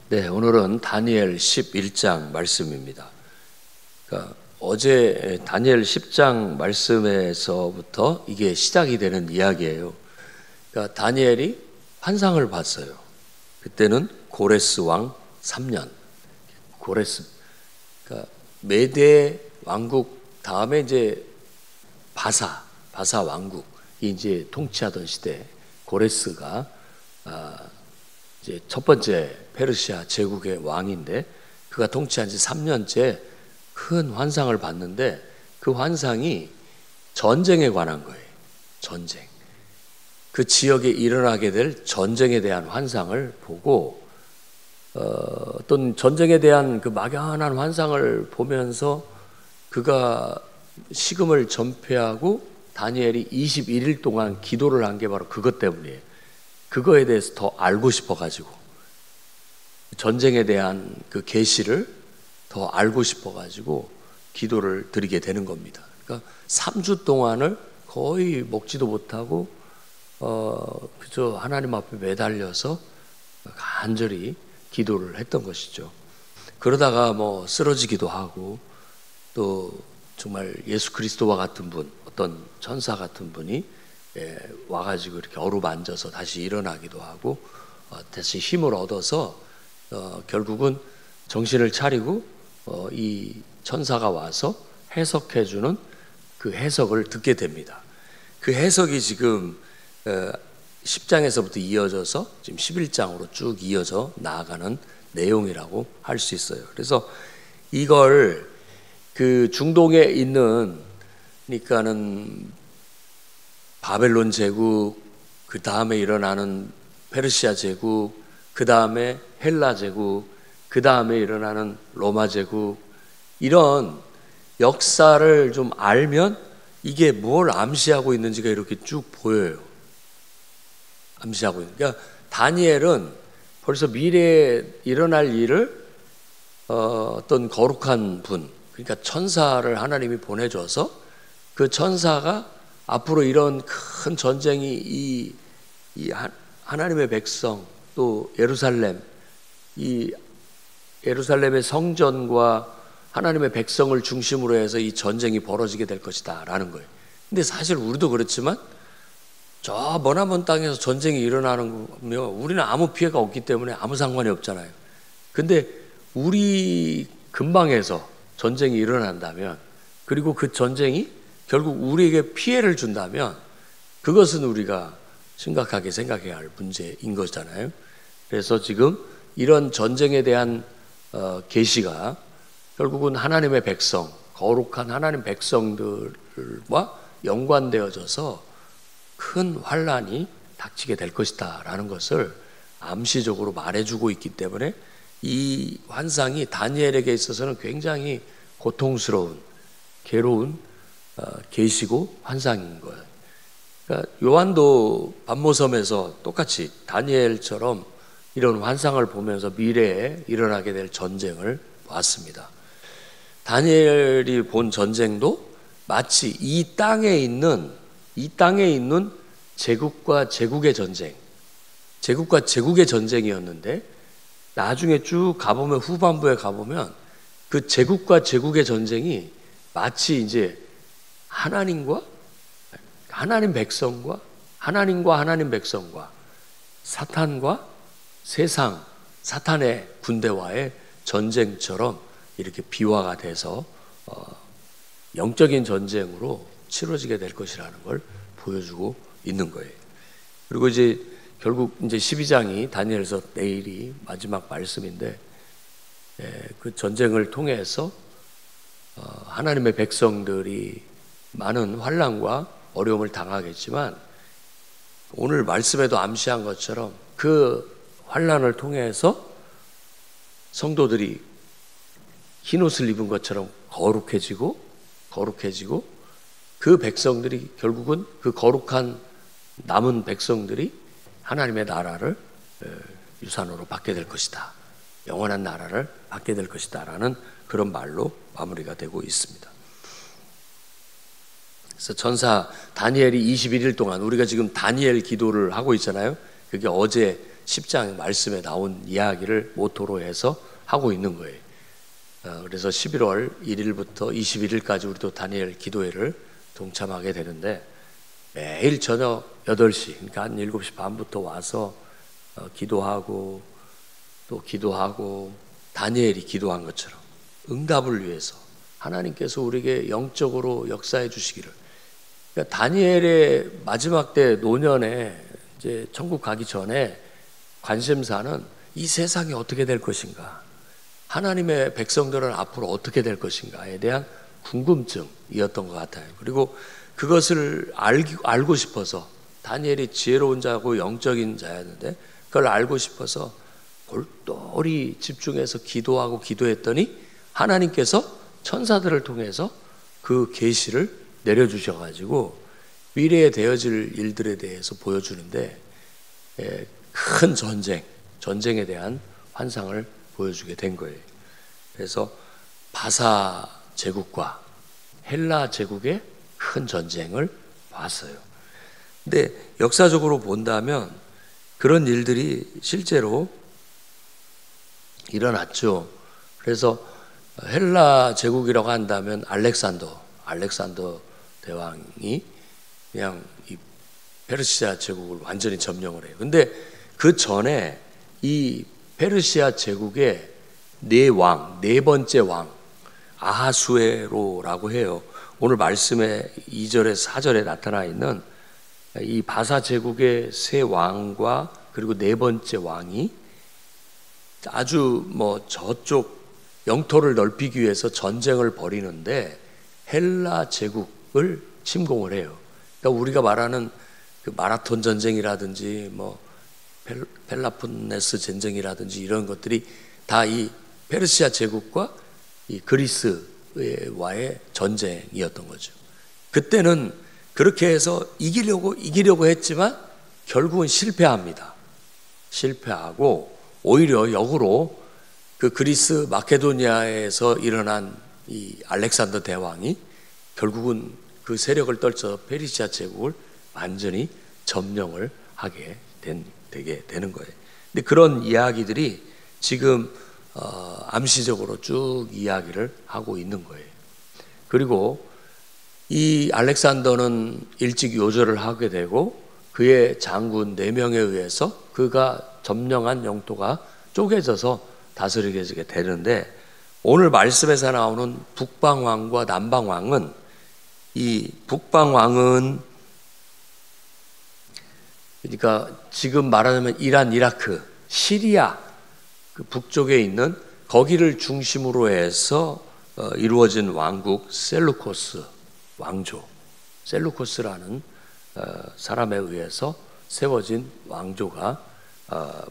네, 오늘은 다니엘 11장 말씀입니다. 그러니까 어제 다니엘 10장 말씀에서부터 이게 시작이 되는 이야기예요. 그러니까 다니엘이 환상을 봤어요. 그때는 고레스 왕 3년. 고레스, 그러니까 메대 왕국 다음에 이제 바사 왕국이 이제 통치하던 시대, 고레스가 이제 첫 번째 페르시아 제국의 왕인데, 그가 통치한 지 3년째 큰 환상을 봤는데, 그 환상이 전쟁에 관한 거예요. 전쟁. 그 지역에 일어나게 될 전쟁에 대한 환상을 보고, 어떤 전쟁에 대한 그 막연한 환상을 보면서 그가 식음을 전폐하고 다니엘이 21일 동안 기도를 한 게 바로 그것 때문이에요. 그거에 대해서 더 알고 싶어가지고, 전쟁에 대한 그 계시를 더 알고 싶어가지고 기도를 드리게 되는 겁니다. 그러니까 3주 동안을 거의 먹지도 못하고 그저 하나님 앞에 매달려서 간절히 기도를 했던 것이죠. 그러다가 뭐 쓰러지기도 하고, 또 정말 예수 그리스도와 같은 분, 어떤 천사 같은 분이 와가지고 이렇게 어루만져서 다시 일어나기도 하고, 다시 힘을 얻어서 결국은 정신을 차리고 이 천사가 와서 해석해주는 그 해석을 듣게 됩니다. 그 해석이 지금 10장에서부터 이어져서 지금 11장으로 쭉 이어져 나아가는 내용이라고 할 수 있어요. 그래서 이걸 그 중동에 있는, 그러니까는 바벨론 제국, 그 다음에 일어나는 페르시아 제국, 그 다음에 헬라 제국, 그 다음에 일어나는 로마 제국, 이런 역사를 좀 알면 이게 뭘 암시하고 있는지가 이렇게 쭉 보여요. 암시하고 있는. 그러니까 다니엘은 벌써 미래에 일어날 일을 어떤 거룩한 분, 그러니까 천사를 하나님이 보내줘서 그 천사가 앞으로 이런 큰 전쟁이 이 하나님의 백성, 또 예루살렘, 이 예루살렘의 성전과 하나님의 백성을 중심으로 해서 이 전쟁이 벌어지게 될 것이다 라는 거예요. 근데 사실 우리도 그렇지만 저 머나먼 땅에서 전쟁이 일어나는 거면 우리는 아무 피해가 없기 때문에 아무 상관이 없잖아요. 근데 우리 근방에서 전쟁이 일어난다면, 그리고 그 전쟁이 결국 우리에게 피해를 준다면, 그것은 우리가 심각하게 생각해야 할 문제인 거잖아요. 그래서 지금 이런 전쟁에 대한 계시가 결국은 하나님의 백성, 거룩한 하나님 백성들과 연관되어져서 큰 환란이 닥치게 될 것이다 라는 것을 암시적으로 말해주고 있기 때문에 이 환상이 다니엘에게 있어서는 굉장히 고통스러운, 괴로운 계시고 환상인 거예요. 그러니까 요한도 반모섬에서 똑같이 다니엘처럼 이런 환상을 보면서 미래에 일어나게 될 전쟁을 봤습니다. 다니엘이 본 전쟁도 마치 이 땅에 있는 제국과 제국의 전쟁, 제국과 제국의 전쟁이었는데, 나중에 쭉 가보면, 후반부에 가보면 그 제국과 제국의 전쟁이 마치 이제 하나님과 하나님 백성과 하나님 백성과 사탄과 세상, 사탄의 군대와의 전쟁처럼 이렇게 비화가 돼서 영적인 전쟁으로 치러지게 될 것이라는 걸 보여주고 있는 거예요. 그리고 이제 결국 이제 12장이 다니엘서 내일이 마지막 말씀인데, 그 전쟁을 통해서 하나님의 백성들이 많은 환난과 어려움을 당하겠지만, 오늘 말씀에도 암시한 것처럼 그 환난을 통해서 성도들이 흰옷을 입은 것처럼 거룩해지고 그 백성들이 결국은 그 거룩한 남은 백성들이 하나님의 나라를 유산으로 받게 될 것이다, 영원한 나라를 받게 될 것이다 라는 그런 말로 마무리가 되고 있습니다. 그래서 전사 다니엘이 21일 동안, 우리가 지금 다니엘 기도를 하고 있잖아요. 그게 어제 10장 말씀에 나온 이야기를 모토로 해서 하고 있는 거예요. 그래서 11월 1일부터 21일까지 우리도 다니엘 기도회를 동참하게 되는데 매일 저녁 8시, 그러니까 한 7시 반부터 와서 기도하고 또 기도하고 다니엘이 기도한 것처럼 응답을 위해서 하나님께서 우리에게 영적으로 역사해 주시기를. 그러니까 다니엘의 마지막 때 노년에 이제 천국 가기 전에 관심사는 이 세상이 어떻게 될 것인가, 하나님의 백성들은 앞으로 어떻게 될 것인가에 대한 궁금증이었던 것 같아요. 그리고 그것을 알고 싶어서, 다니엘이 지혜로운 자고 영적인 자였는데 그걸 알고 싶어서 골똘히 집중해서 기도하고 기도했더니 하나님께서 천사들을 통해서 그 계시를 내려주셔가지고 미래에 되어질 일들에 대해서 보여주는데 큰 전쟁에 대한 환상을 보여주게 된 거예요. 그래서 바사 제국과 헬라 제국의 큰 전쟁을 봤어요. 근데 역사적으로 본다면 그런 일들이 실제로 일어났죠. 그래서 헬라 제국이라고 한다면 알렉산더 대왕이 그냥 이 페르시아 제국을 완전히 점령을 해요. 근데 그 전에 이 페르시아 제국의 네 번째 왕 아하수에로라고 해요. 오늘 말씀에 2절에서 4절에 나타나 있는 이 바사 제국의 세 왕과 그리고 네 번째 왕이 아주 저쪽 영토를 넓히기 위해서 전쟁을 벌이는데 헬라 제국을 침공을 해요. 그러니까 우리가 말하는 그 마라톤 전쟁이라든지 펠라폰네스 전쟁이라든지 이런 것들이 다 이 페르시아 제국과 이 그리스와의 전쟁이었던 거죠. 그때는 그렇게 해서 이기려고 했지만 결국은 실패합니다. 실패하고 오히려 역으로 그 그리스 마케도니아에서 일어난 이 알렉산더 대왕이 결국은 그 세력을 떨쳐 페르시아 제국을 완전히 점령을 되게 되는 거예요. 근데 그런 이야기들이 지금 암시적으로 쭉 이야기를 하고 있는 거예요. 그리고 이 알렉산더는 일찍 요절을 하게 되고 그의 장군 4명에 의해서 그가 점령한 영토가 쪼개져서 다스리게 되는데 오늘 말씀에서 나오는 북방왕과 남방왕은 이 북방왕은 그러니까 지금 말하자면 이란, 이라크, 시리아 그 북쪽에 있는 거기를 중심으로 해서 이루어진 왕국 셀루코스 왕조, 셀루코스라는 사람에 의해서 세워진 왕조가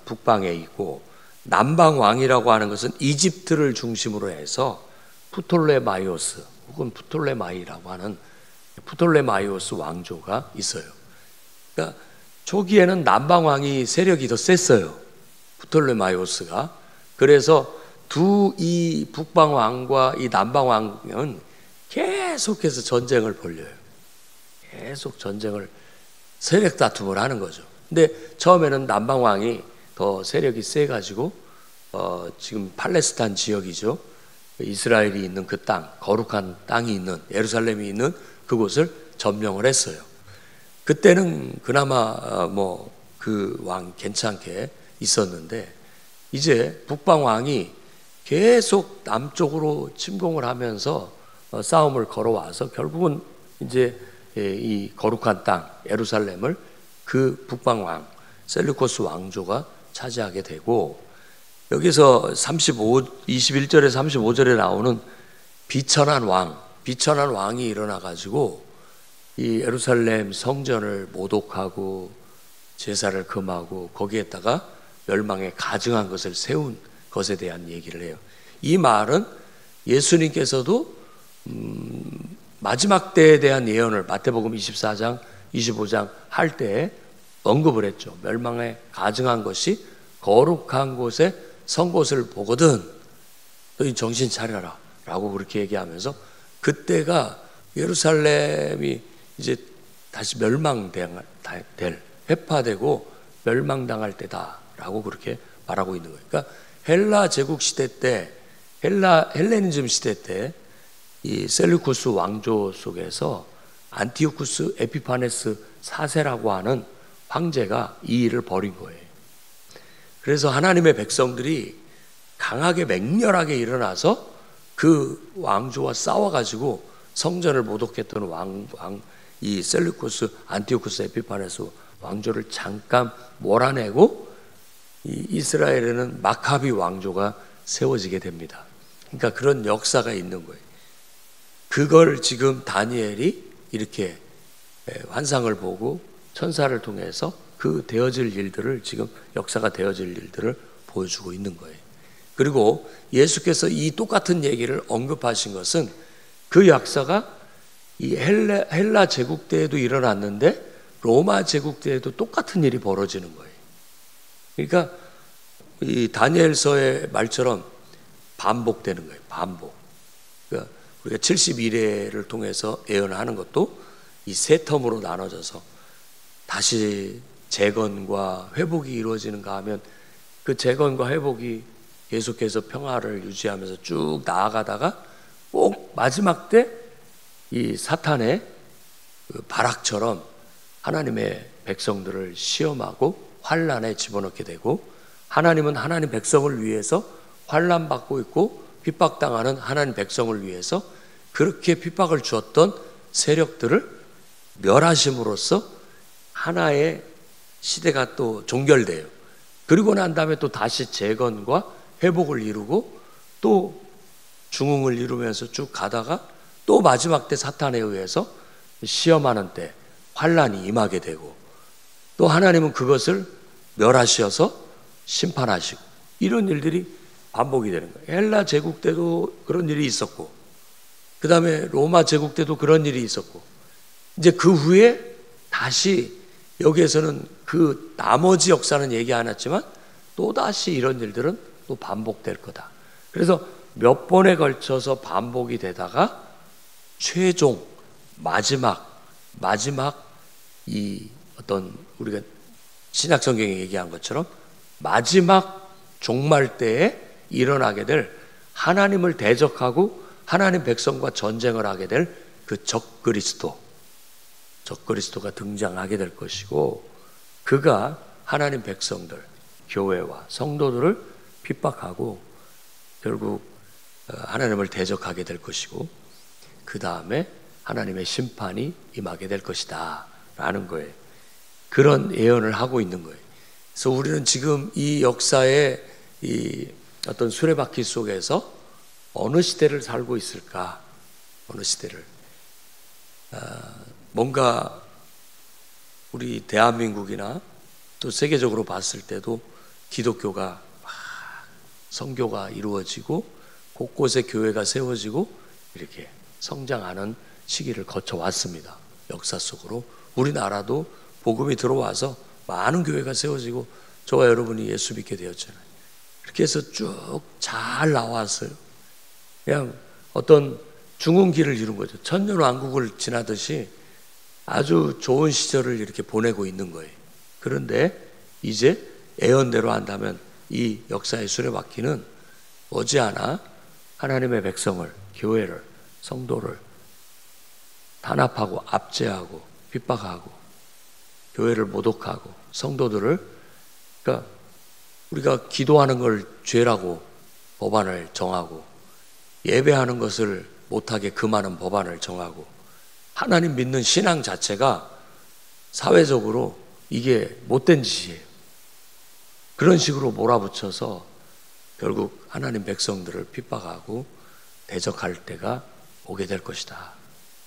북방에 있고, 남방 왕이라고 하는 것은 이집트를 중심으로 해서 프톨레마이오스 혹은 프톨레마이라고 하는 프톨레마이오스 왕조가 있어요. 그러니까 초기에는 남방 왕이 세력이 더 셌어요. 프톨레마이오스가. 그래서 이 북방 왕과 이 남방 왕은 계속해서 전쟁을 벌여요. 계속 세력 다툼을 하는 거죠. 근데 처음에는 남방 왕이 더 세력이 세가지고 지금 팔레스타인 지역이죠. 이스라엘이 있는 그 땅, 거룩한 땅이 있는 예루살렘이 있는 그곳을 점령을 했어요. 그때는 그나마 그 왕 괜찮게 있었는데 이제 북방 왕이 계속 남쪽으로 침공을 하면서 싸움을 걸어와서 결국은 이제 이 거룩한 땅 예루살렘을 그 북방 왕 셀루코스 왕조가 차지하게 되고, 여기서 21절에서 35절에 나오는 비천한 왕이 일어나 가지고 이 예루살렘 성전을 모독하고 제사를 금하고 거기에다가 멸망에 가증한 것을 세운 것에 대한 얘기를 해요. 이 말은 예수님께서도 마지막 때에 대한 예언을 마태복음 24장, 25장 할 때 언급을 했죠. 멸망에 가증한 것이 거룩한 곳에 선 것을 보거든 너희 정신 차려라 라고 그렇게 얘기하면서 그때가 예루살렘이 이제 다시 회파되고 멸망당할 때다 라고 그렇게 말하고 있는 거예요. 그러니까 헬라 제국 시대 때, 헬레니즘 시대 때 이 셀루쿠스 왕조 속에서 안티오쿠스 에피파네스 4세라고 하는 황제가 이 일을 벌인 거예요. 그래서 하나님의 백성들이 강하게 맹렬하게 일어나서 그 왕조와 싸워가지고 성전을 모독했던 이 셀루쿠스 안티오쿠스 에피파네스 왕조를 잠깐 몰아내고 이 이스라엘에는 마카비 왕조가 세워지게 됩니다. 그러니까 그런 역사가 있는 거예요. 그걸 지금 다니엘이 이렇게 환상을 보고 천사를 통해서 그 되어질 일들을 지금 역사가 되어질 일들을 보여주고 있는 거예요. 그리고 예수께서 이 똑같은 얘기를 언급하신 것은 그 역사가 이 헬라 제국 때에도 일어났는데 로마 제국 때에도 똑같은 일이 벌어지는 거예요. 그러니까 이 다니엘서의 말처럼 반복되는 거예요. 반복. 그러니까 우리가 71회를 통해서 예언하는 것도 이 세 텀으로 나눠져서 다시 재건과 회복이 이루어지는가 하면 그 재건과 회복이 계속해서 평화를 유지하면서 쭉 나아가다가 꼭 마지막 때 이 사탄의 그 발악처럼 하나님의 백성들을 시험하고 환난에 집어넣게 되고, 하나님은 하나님 백성을 위해서 환난받고 있고 핍박당하는 하나님 백성을 위해서 그렇게 핍박을 주었던 세력들을 멸하심으로써 하나의 시대가 또 종결돼요. 그리고 난 다음에 또 다시 재건과 회복을 이루고 또 중흥을 이루면서 쭉 가다가 또 마지막 때 사탄에 의해서 시험하는 때 환난이 임하게 되고, 또 하나님은 그것을 멸하셔서 심판하시고, 이런 일들이 반복이 되는 거예요. 헬라 제국 때도 그런 일이 있었고, 그 다음에 로마 제국 때도 그런 일이 있었고, 이제 그 후에 다시 여기에서는 그 나머지 역사는 얘기 안 했지만 또다시 이런 일들은 또 반복될 거다. 그래서 몇 번에 걸쳐서 반복이 되다가 최종 마지막 이 어떤 우리가 신약 성경에 얘기한 것처럼 마지막 종말 때에 일어나게 될 하나님을 대적하고 하나님 백성과 전쟁을 하게 될 그 적그리스도가 등장하게 될 것이고, 그가 하나님 백성들, 교회와 성도들을 핍박하고 결국 하나님을 대적하게 될 것이고, 그 다음에 하나님의 심판이 임하게 될 것이다 라는 거예요. 그런 예언을 하고 있는 거예요. 그래서 우리는 지금 이 역사의 이 어떤 수레바퀴 속에서 어느 시대를 살고 있을까? 어느 시대를? 뭔가 우리 대한민국이나 또 세계적으로 봤을 때도 기독교가 막 선교가 이루어지고 곳곳에 교회가 세워지고 이렇게 성장하는 시기를 거쳐왔습니다. 역사 속으로. 우리나라도 복음이 들어와서 많은 교회가 세워지고 저와 여러분이 예수 믿게 되었잖아요. 이렇게 해서 쭉 잘 나왔어요. 그냥 어떤 중흥기를 이룬 거죠. 천년왕국을 지나듯이 아주 좋은 시절을 이렇게 보내고 있는 거예요. 그런데 이제 예언대로 한다면 이 역사의 수레바퀴는 머지않아 하나님의 백성을, 교회를, 성도를 단합하고 압제하고 핍박하고 교회를 모독하고 성도들을, 그러니까 우리가 기도하는 걸 죄라고 법안을 정하고 예배하는 것을 못하게 금하는 법안을 정하고 하나님 믿는 신앙 자체가 사회적으로 이게 못된 짓이에요. 그런 식으로 몰아붙여서 결국 하나님 백성들을 핍박하고 대적할 때가 오게 될 것이다.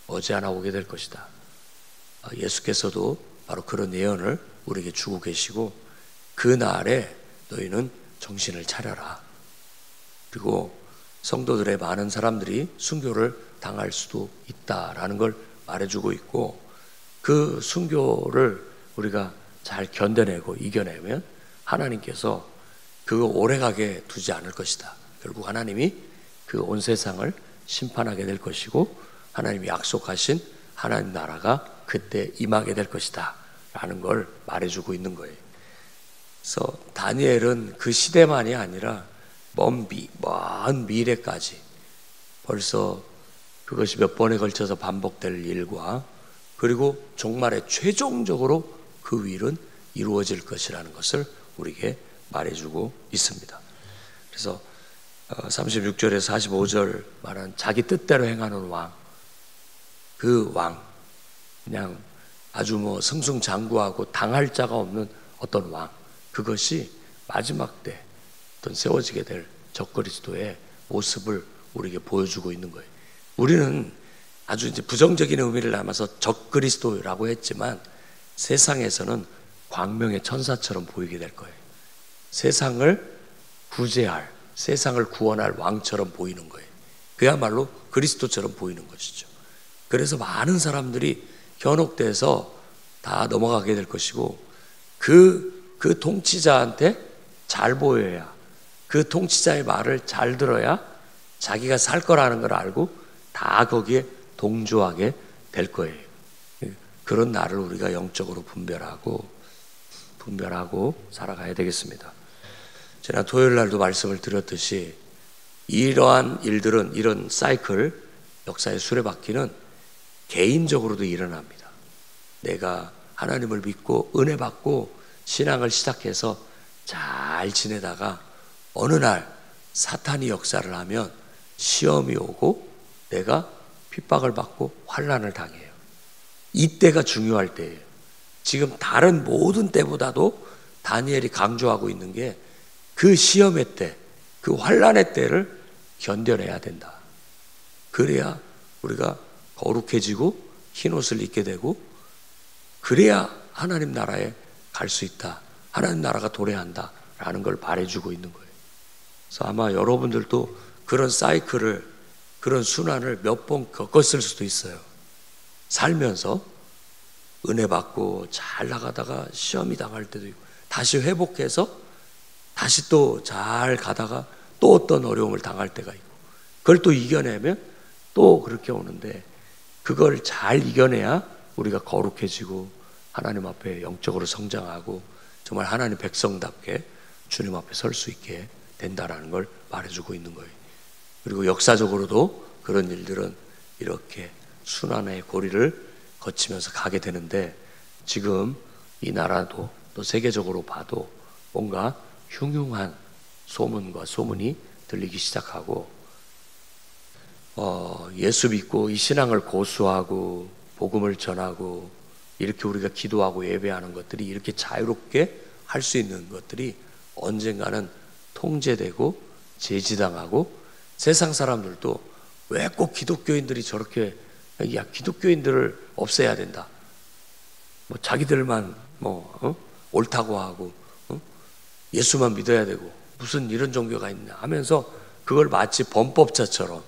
머지않아 오게 될 것이다. 예수께서도 바로 그런 예언을 우리에게 주고 계시고, 그 날에 너희는 정신을 차려라. 그리고 성도들의 많은 사람들이 순교를 당할 수도 있다라는 걸 말해주고 있고, 그 순교를 우리가 잘 견뎌내고 이겨내면 하나님께서 그거 오래가게 두지 않을 것이다. 결국 하나님이 그 온 세상을 심판하게 될 것이고 하나님이 약속하신 하나님 나라가 그때 임하게 될 것이다 라는 걸 말해주고 있는 거예요. 그래서 다니엘은 그 시대만이 아니라 먼 미래까지 벌써 그것이 몇 번에 걸쳐서 반복될 일과 그리고 종말에 최종적으로 그 일은 이루어질 것이라는 것을 우리에게 말해주고 있습니다. 그래서 36절에서 45절 말한 자기 뜻대로 행하는 왕, 그 왕, 그냥 아주 승승장구하고 당할 자가 없는 어떤 왕, 그것이 마지막 때 어떤 세워지게 될 적그리스도의 모습을 우리에게 보여주고 있는 거예요. 우리는 아주 이제 부정적인 의미를 담아서 적그리스도라고 했지만 세상에서는 광명의 천사처럼 보이게 될 거예요. 세상을 구제할, 세상을 구원할 왕처럼 보이는 거예요. 그야말로 그리스도처럼 보이는 것이죠. 그래서 많은 사람들이 현혹돼서 다 넘어가게 될 것이고 그 통치자한테 잘 보여야, 그 통치자의 말을 잘 들어야 자기가 살 거라는 걸 알고 다 거기에 동조하게 될 거예요. 그런 날을 우리가 영적으로 분별하고 살아가야 되겠습니다. 지난 토요일 날도 말씀을 드렸듯이 이러한 일들은, 이런 사이클, 역사의 수레바퀴는 개인적으로도 일어납니다. 내가 하나님을 믿고 은혜 받고 신앙을 시작해서 잘 지내다가 어느 날 사탄이 역사를 하면 시험이 오고 내가 핍박을 받고 환난을 당해요. 이때가 중요할 때예요. 지금 다른 모든 때보다도 다니엘이 강조하고 있는 게 그 시험의 때, 그 환난의 때를 견뎌내야 된다. 그래야 우리가 거룩해지고 흰옷을 입게 되고 그래야 하나님 나라에 갈 수 있다. 하나님 나라가 도래한다 라는 걸 말해주고 있는 거예요. 그래서 아마 여러분들도 그런 사이클을, 그런 순환을 몇 번 겪었을 수도 있어요. 살면서 은혜 받고 잘 나가다가 시험이 당할 때도 있고 다시 회복해서 다시 또 잘 가다가 또 어떤 어려움을 당할 때가 있고 그걸 또 이겨내면 또 그렇게 오는데 그걸 잘 이겨내야 우리가 거룩해지고 하나님 앞에 영적으로 성장하고 정말 하나님 백성답게 주님 앞에 설 수 있게 된다라는 걸 말해주고 있는 거예요. 그리고 역사적으로도 그런 일들은 이렇게 순환의 고리를 거치면서 가게 되는데 지금 이 나라도 또 세계적으로 봐도 뭔가 흉흉한 소문과 소문이 들리기 시작하고 예수 믿고 이 신앙을 고수하고 복음을 전하고 이렇게 우리가 기도하고 예배하는 것들이 이렇게 자유롭게 할 수 있는 것들이 언젠가는 통제되고 제지당하고 세상 사람들도 왜 꼭 기독교인들이 저렇게 야 기독교인들을 없애야 된다. 자기들만 옳다고 하고 예수만 믿어야 되고 무슨 이런 종교가 있냐 하면서 그걸 마치 범법자처럼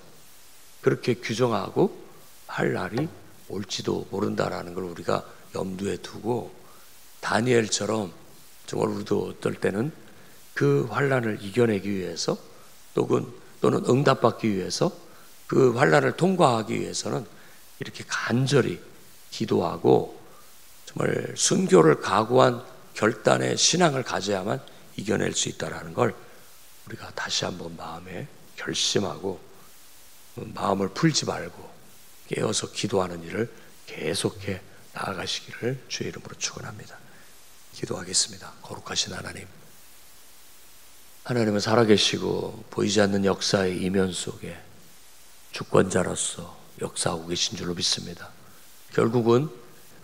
그렇게 규정하고 할 날이 올지도 모른다라는 걸 우리가 염두에 두고 다니엘처럼 정말 우리도 어떨 때는 그 환난을 이겨내기 위해서 또는 응답받기 위해서 그 환난을 통과하기 위해서는 이렇게 간절히 기도하고 정말 순교를 각오한 결단의 신앙을 가져야만 이겨낼 수 있다는 걸 우리가 다시 한번 마음에 결심하고 마음을 풀지 말고 깨어서 기도하는 일을 계속해 나아가시기를 주의 이름으로 축원합니다. 기도하겠습니다. 거룩하신 하나님, 하나님은 살아계시고 보이지 않는 역사의 이면 속에 주권자로서 역사하고 계신 줄로 믿습니다. 결국은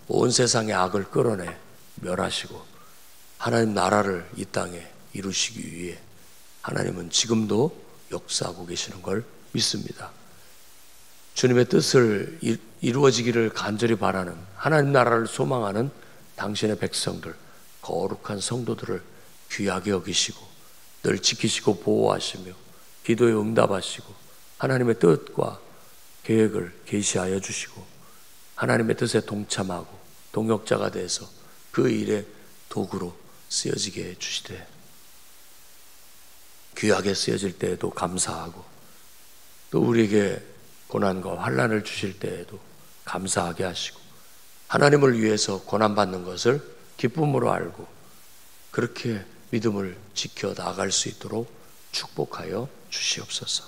온 세상의 악을 끌어내 멸하시고 하나님 나라를 이 땅에 이루시기 위해 하나님은 지금도 역사하고 계시는 걸 믿습니다. 주님의 뜻을 이루어지기를 간절히 바라는 하나님 나라를 소망하는 당신의 백성들, 거룩한 성도들을 귀하게 여기시고 늘 지키시고 보호하시며 기도에 응답하시고 하나님의 뜻과 계획을 계시하여 주시고 하나님의 뜻에 동참하고 동역자가 돼서 그 일의 도구로 쓰여지게 해주시되 귀하게 쓰여질 때에도 감사하고 또 우리에게 고난과 환난을 주실 때에도 감사하게 하시고 하나님을 위해서 고난받는 것을 기쁨으로 알고 그렇게 믿음을 지켜 나아갈 수 있도록 축복하여 주시옵소서.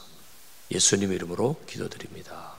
예수님 이름으로 기도드립니다.